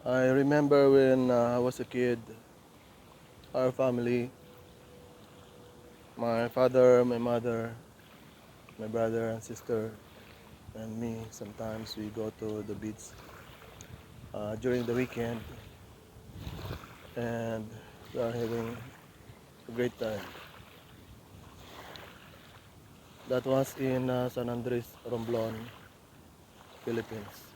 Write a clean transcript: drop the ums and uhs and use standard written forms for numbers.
I remember when I was a kid, our family, my father, my mother, my brother and sister, and me, sometimes we go to the beach during the weekend and we are having a great time. That was in San Andres, Romblon, Philippines.